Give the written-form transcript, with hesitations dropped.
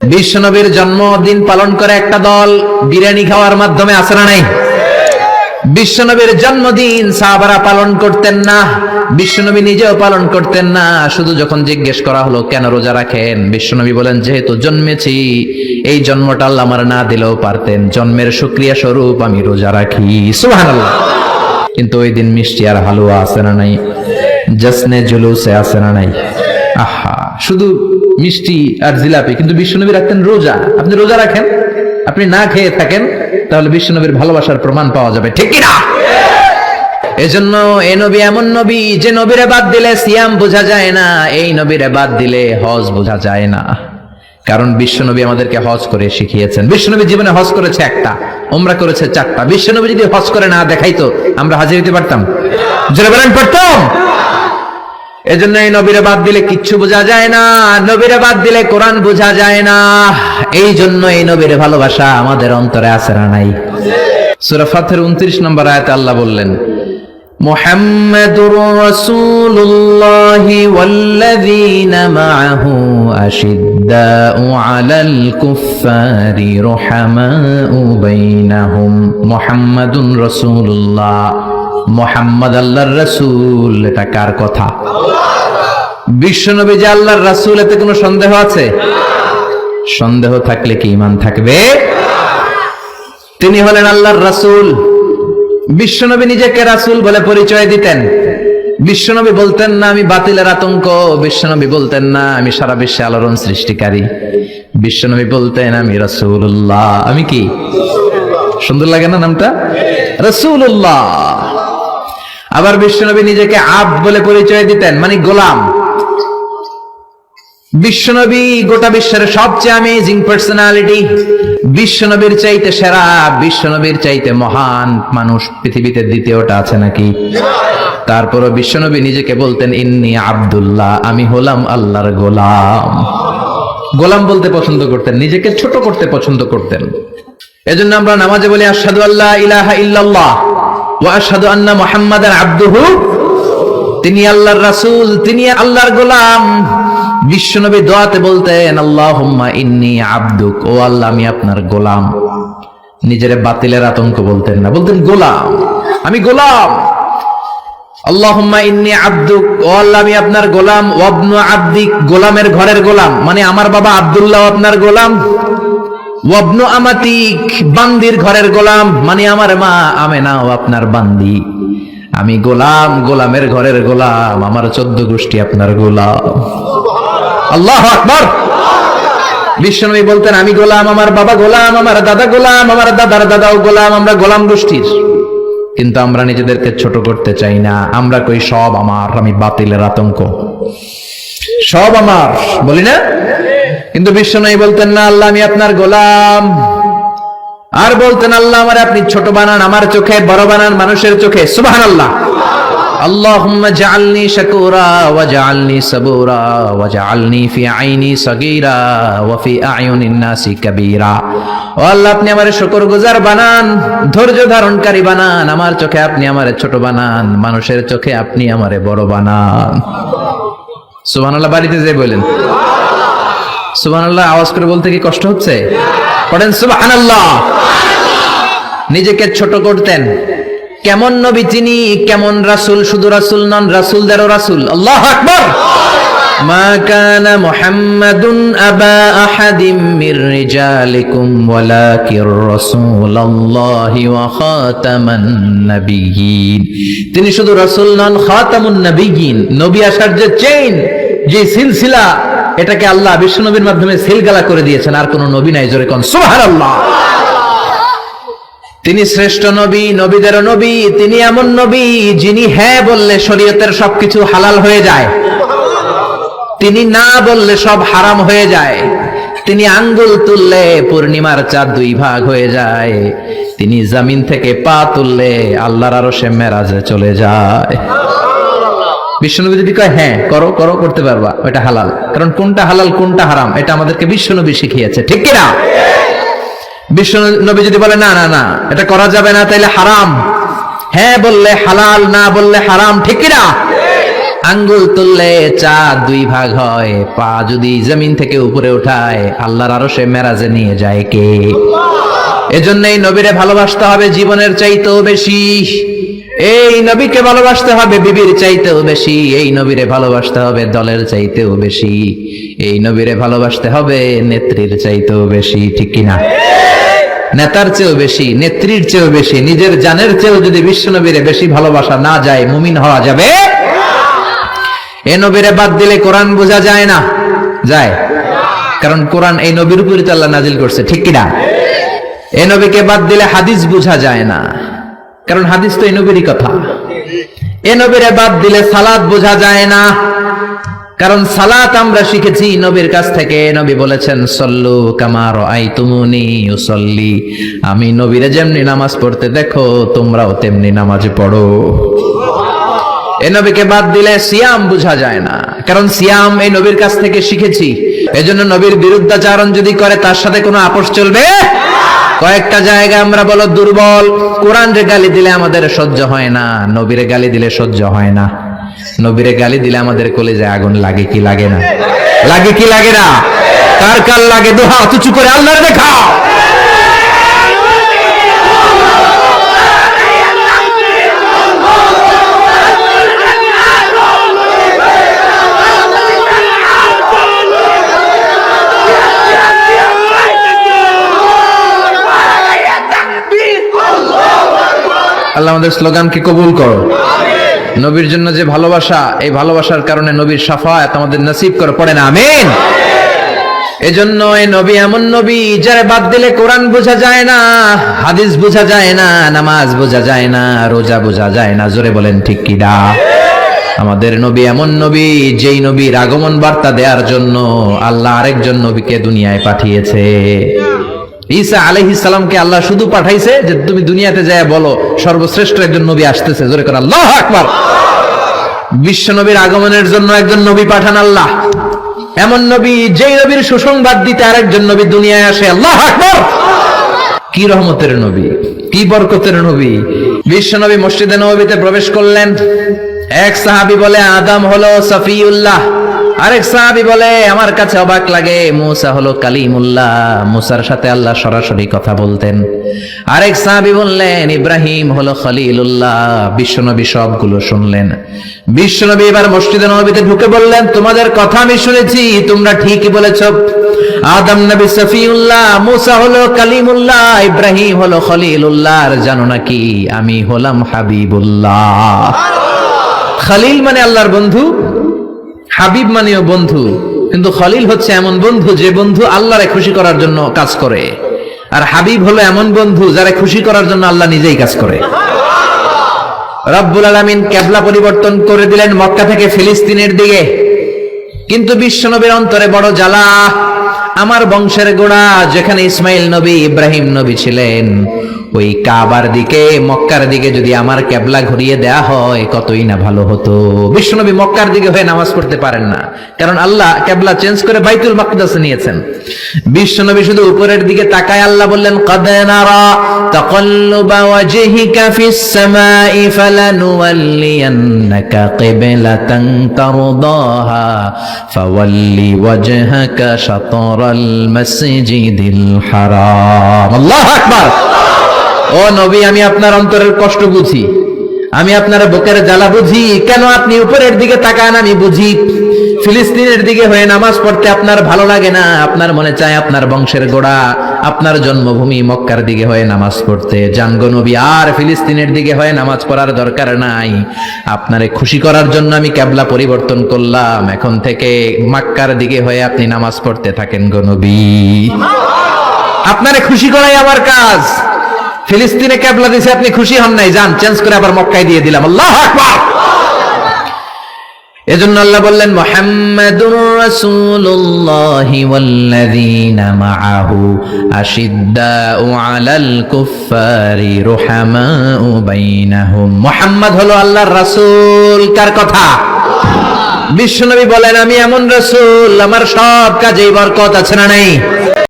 বিশ্বনবীর জন্মদিন পালন করে একটা দল বিরিয়ানি খাওয়ার মাধ্যমে, আছে না নাই? বিশ্বনবীর জন্মদিন সাহাবারা পালন করতেন না, বিশ্বনবী নিজেও পালন করতেন না। শুধু যখন জিজ্ঞেস করা হলো কেন রোজা রাখেন, বিশ্বনবী বলেন যেহেতু জন্মেছি, এই জন্মটা আল্লাহ আমার না দিলেও পারতেন, জন্মের শুকরিয়া স্বরূপ আমি রোজা রাখি। সুবহানাল্লাহ। কিন্তু ওই দিন মিষ্টি আর হালুয়া আছে না নাই? জশ্নে জুলুসে আছে না নাই? আহা, শুধু মিষ্টি আর জিলাপি, কিন্তু বিশ্বনবী রাখতেন রোজা। আপনি রোজা রাখেন, আপনি না খেয়ে থাকেন, তাহলে বিশ্বনবীর ভালোবাসার প্রমাণ পাওয়া যাবে, ঠিক কিনা? এজন্য এই নবী এমন নবী যে নবীরে বাদ দিলে সিয়াম বোঝা যায় না, এই নবীরে বাদ দিলে হজ বোঝা যায় না। কারণ বিশ্বনবী আমাদেরকে হজ করে শিখিয়েছেন। বিশ্বনবী জীবনে হজ করেছে একটা, উমরা করেছে 4টা। বিশ্বনবী যদি হজ করে না দেখাইতো, আমরা হাজির হতে পারতাম? জোরে বলেন, পারতাম? এজন্য এই নবীরে বাদ দিলে কিচ্ছু বোঝা যায় না, নবীরে বাদ দিলে কোরআন বোঝা যায় না। এই জন্য এই নবীর ভালোবাসা আমাদের অন্তরে আছে না নাই? সূরা ফাতির 29 নম্বর আয়াতে আল্লাহ বললেন, মুহাম্মাদুর রাসূলুল্লাহি ওয়াল্লাযীনা মাআহু আশিদ্দাউ আলাল কুফফারি রুহামাউ বাইনাহুম। মুহাম্মাদুর রাসূলুল্লাহ, মুহাম্মদ আল্লাহর রাসূল। এটা কার কথা? বিশ্বনবী যে আল্লাহর রাসূল, এতে কোনো সন্দেহ আছে? সন্দেহ থাকলে কি ঈমান থাকবে? তিনি হলেন আল্লাহর রাসূল। বিশ্বনবী নিজেকে রাসূল বলে পরিচয় দিতেন। বিশ্বনবী বলতেন না আমি বাতিলের আতঙ্ক, বিশ্বনবী বলতেন না আমি সারা বিশ্বে আলোড়ন সৃষ্টিকারী, বিশ্বনবী বলতেন আমি রাসূলুল্লাহ। আমি কি? সুন্দর লাগে না নামটা? রাসূলুল্লাহ। আবার বিশ্বনবী নিজেকে আব্দ বলে পরিচয় দিতেন, মানে গোলাম। বিশ্বনবী গোটা বিশ্বের সবচেয়ে অ্যামেজিং পার্সোনালিটি। বিশ্বনবীর চাইতে সেরা, বিশ্বনবীর চাইতে মহান মানুষ পৃথিবীতে দ্বিতীয়টা আছে নাকি? তারপরও বিশ্বনবী নিজেকে বলতেন ইন্নী আব্দুল্লাহ, আমি হলাম আল্লাহর গোলাম। গোলাম বলতে পছন্দ করতেন, নিজেকে ছোট করতে পছন্দ করতেন। এজন্য আমরা নামাজে বলি আশহাদু আল্লা ইলাহা ইল্লাল্লাহ ওয়া আশহাদু আন্না মুহাম্মাদান আবদুহু। তিনি আল্লাহর রাসূল, তিনি আল্লাহর গোলাম। বিশ্বনবী দোয়াতে বলতেন আল্লাহুম্মা ইন্নী আবদুক, ও আল্লাহ আমি আপনার গোলাম। নিজের বাতিলের আতঙ্ক বলতেন না, বলতেন গোলাম, আমি গোলাম। আল্লাহুম্মা ইন্নী আবদুক, ও আল্লাহ আমি আপনার গোলাম। ওয়াবনু আবদিক, গোলামের ঘরের গোলাম, মানে আমার বাবা আব্দুল্লাহ আপনার গোলাম। ওয়াবনু আমাতিক, বান্দির ঘরের গোলাম, মানে আমার মা আমেনাও আপনার বান্দি। আমি গোলাম, গোলামের ঘরের গোলাম, আমার 14 গোষ্ঠী আপনার গোলাম। আল্লাহু আকবার। বিশ্বনবী বলতেন আমি গোলাম, আমার বাবা গোলাম, আমার দাদা গোলাম, আমার দাদার দাদাও গোলাম, আমরা গোলাম গোষ্ঠীর। কিন্তু আমরা নিজেদেরকে ছোট করতে চাই না, আমরা কই সব আমার, আমি বাতিলের আতঙ্ক, সব আমার, বলি না? কিন্তু বিশ্বনবী বলতেন না আল্লাহ আমি আপনার গোলাম। আর বলতেন আল্লাহ আমার আপনি ছোট বানান, আমার চোখে বড় বানান মানুষের চোখে। সুবহানাল্লাহ। আল্লাহুম্মা জাআলনি শাকুরা ওয়া জাআলনি সাবুরা ওয়া জাআলনি ফি আইনি সাগীরা ওয়া ফি আয়ুনিন নাসি কাবীরা। ও আল্লাহ আপনি আমারে শুকরগুজার বানান, ধৈর্য ধারণকারী বানান, আমার চোখে আপনি আমারে ছোট বানান, মানুষের চোখে আপনি আমারে বড় বানান। সুবহানাল্লাহ। বাড়িতে যে বলেন সুবহানাল্লাহ, আওয়াজ করে বলতে কি কষ্ট হচ্ছে? পড়েন সুবহানাল্লাহ। নিজেকে ছোট করতেন। কেমন নবী তিনি, কেমন রাসূল, শুধু রাসূল নন, রাসূলদেরও রাসূল। আল্লাহু আকবার। মা কানা মুহাম্মাদুন আবা আহাদিম মির রিজালিকুম ওয়ালাকির রাসূলুল্লাহি ওয়া খাতামান নাবিয়্যিন। তিনি শুধু রাসূল নন, খাতামুন নাবিয়্যিন, নবী আসার যে চেইন, যে সিলসিলা, এটাকে আল্লাহ বিশ্বনবীর মাধ্যমে সিলগালা করে দিয়েছেন। আর কোন নবী নাই, জোরে কোন সুবহানাল্লাহ। তিনি শ্রেষ্ঠ নবী, নবীদের নবী। তিনি এমন নবী যিনি হ্যাঁ বললে শরীয়তের সবকিছু হালাল হয়ে যায়, তিনি না বললে সব হারাম হয়ে যায়। তিনি আঙ্গুল তুললে পূর্ণিমার চাঁদ 2 ভাগ হয়ে যায়। তিনি জমিন থেকে পা তুললে আল্লাহর আরশে মেরাজে চলে যায়। বিশ্বনবী যদি কয় হ্যাঁ করো করো, করতে পারবা, ওটা হালাল। কারণ কোনটা হালাল কোনটা হারাম এটা আমাদেরকে বিশ্বনবী শিখিয়েছে, ঠিক কিনা? বিশ্বনবী যদি বলে না না না এটা করা যাবে না, তাইলে হারাম। হ্যাঁ বললে হালাল, না বললে হারাম, ঠিক কিনা? আঙ্গুল তুললে চাঁদ 2 ভাগ হয়, পা যদি জমিন থেকে উপরে উঠায় আল্লাহর আরশে মেরাজে নিয়ে যায় কে? এজন্য এই নবীরে ভালোবাসতে হবে জীবনের চাইতেও বেশি। এই নবীকে ভালোবাসতে হবে বিবির চাইতেও বেশি। এই নবীরে ভালোবাসতে হবে দলের চাইতেও বেশি। এই নবীরে ভালোবাসতে হবে নেত্রীর চাইতেও বেশি, ঠিক কিনা? নেতার চেয়েও বেশি, নেত্রীর চেয়েও বেশি, নিজের জানের চেয়েও যদি বিশ্ব নবীরে বেশি ভালোবাসা না যায়, মুমিন হওয়া যাবে? এ নবীরে বাদ দিলে কোরআন বোঝা যায় না? যায়? কারণ কোরআন এই নবীর উপরই তো আল্লাহ নাজিল করছে, ঠিক কিনা? এ নবীকে বাদ দিলে হাদিস বোঝা যায় না, কারণ হাদিস তো এই নবীরই কথা। এ নবীরে বাদ দিলে সালাত বোঝা যায় না, কারণ সালাত আমরা শিখেছি নবীর কাছ থেকে। নবী বলেছেন সল্লু কামা রাআইতুমুনি উসাল্লি, আমি নবীরে যেমনি নামাজ পড়তে দেখো তোমরাও তেমনি নামাজ পড়ো। এ নবীকে বাদ দিলে সিয়াম বোঝা যায় না, কারণ সিয়াম এই নবীর কাছ থেকে শিখেছি। এজন্য নবীর বিরুদ্ধাচরণ যদি করে তার সাথে কোনো আপোষ চলবে? কয়েকটা জায়গায় আমরা বলো দুর্বল। কোরআনরে গালি দিলে আমাদের সহ্য হয় না, নবীরে গালি দিলে সহ্য হয় না। নবীরে গালি দিলে আমাদের কলিজায় আগুন লাগে কি লাগে না? লাগে কি লাগে না? কার কার লাগে? দুহা উঁচু করে আল্লাহর দেখাও। আল্লাহ আমাদের স্লোগানকে কবুল করো। নবীর জন্য যে ভালোবাসা, এই ভালোবাসার কারণে নবীর শাফায়াত আমাদের নসিব করে, পড়ে না আমিন? এজন্য এই নবী এমন নবী যারা বাদ দিলে কোরআন বোঝা যায় না, হাদিস বোঝা যায় না, নামাজ বোঝা যায় না, রোজা বোঝা যায় না। জোরে বলেন ঠিক কি না? আমাদের নবী এমন নবী যেই নবীর আগমন বার্তা দেওয়ার জন্য আল্লাহ আরেকজন নবীকে দুনিয়ায় পাঠিয়েছে। ঈসা আলাইহিস সালামকে আল্লাহ শুধু পাঠাইছে যে তুমি দুনিয়াতে যায় বলো সর্বশ্রেষ্ঠ একজন নবী আসতেছে। জোরে করে আল্লাহু আকবার। বিশ্ব নবীর আগমনের জন্য একজন নবী পাঠান আল্লাহ, এমন নবী যেই নবীর সুসংবাদ দিতে আরেকজন নবী দুনিয়ায় আসে। আল্লাহু আকবার। কি রহমতের নবী, কি বরকতের নবী। বিশ্ব নবী মসজিদে নববীতে প্রবেশ করলেন। এক সাহাবী বলে আদম হলো সফিউল্লাহ, আরেক সাহাবী বলে আমার কাছে অবাক লাগে মুসা হলো কালিমুল্লাহ, মুসার সাথে আল্লাহ সরাসরি কথা বলতেন। আরেক সাহাবী বললেন ইব্রাহিম হলো খলিলুল্লাহ। বিশ্বনবী সবগুলো শুনলেন। বিশ্বনবী এবার মসজিদে নববীতে ঢুকে বললেন তোমাদের কথা আমি শুনেছি, তোমরা ঠিকই বলেছো। আদম নবী সফিউল্লাহ, মুসা হলো কালিমুল্লাহ, ইব্রাহিম হলো খলিলুল্লাহ, আর জানো নাকি আমি হলাম হাবিবুল্লাহ। খলিল মানে আল্লাহর বন্ধু, হাবিব মানেও বন্ধু। কিন্তু খলিল হচ্ছে এমন বন্ধু যে বন্ধু আল্লাহরে খুশি করার জন্য কাজ করে, আর হাবিব হলো এমন বন্ধু যারা খুশি করার জন্য আল্লাহ নিজেই কাজ করে। রব্বুল আলামিন কিবলা পরিবর্তন করে দিলেন মক্কা থেকে ফিলিস্তিনের দিকে। কিন্তু বিশ্বনবীর অন্তরে বড় জ্বালা। আমার বংশের গোড়া যেখানে ইসমাইল নবী ইব্রাহিম নবী ছিলেন, ওই কাবার দিকে মক্কার দিকে যদি আমার কিবলা ঘুরিয়ে দেয়া হয় কতই না ভালো হতো। বিশ্বনবী মক্কার দিকে হয়ে নামাজ পড়তে পারেন না, কারণ আল্লাহ কিবলা চেঞ্জ করে বাইতুল মাকদাসে নিয়েছেন। বিশ্বনবী শুধু উপরের দিকে তাকায়, আল্লাহ বললেন ক্বাদ নারা তাকাল্লুবা ওয়াজহিকা ফিস সামাই ফালানুওয়াল্লিয়ান্নাকা কিবলাতান তারদাহা ফাওয়াল্লি ওয়াজহাকা শাতরাল মাসজিদিল হারাম। আল্লাহু আকবার। ও নবী, আমি আপনার অন্তরের কষ্ট বুঝি, আমি আপনার বুকের জ্বালা বুঝি। কেন আপনি উপরের দিকে তাকান আমি বুঝি। ফিলিস্তিনের দিকে হয়ে নামাজ পড়তে আপনার ভালো লাগে না, আপনার মনে চায় আপনার বংশের গোড়া, আপনার জন্মভূমি মক্কার দিকে হয়ে নামাজ পড়তে। জানগো নবী, আর ফিলিস্তিনের দিকে হয়ে নামাজ পড়ার দরকার নাই। আপনারে খুশি করার জন্য আমি কিবলা পরিবর্তন করলাম। এখন থেকে মক্কার দিকে হয়ে আপনি নামাজ পড়তে থাকেন গো নবী। আপনারে খুশি করাই আমার কাজ। ফিলিস্তিনে কিবলা দিয়েছে, আপনি খুশি হন নাই, যান চেঞ্জ করে আবার মক্কায় দিয়ে দিলাম। আল্লাহু আকবার। এজন্য আল্লাহ বললেন মুহাম্মাদুর রাসূলুল্লাহি ওয়াল্লাযীনা মাআহু আশিদ্দাউ আলাল কুফফারি রুহামাউ বাইনাহুম। মুহাম্মদ হলো আল্লাহর রাসূল। কার কথা? বিশ্বনবী বলেন আমি এমন রাসূল, আমার সব কাজেই বরকত আছে না নাই?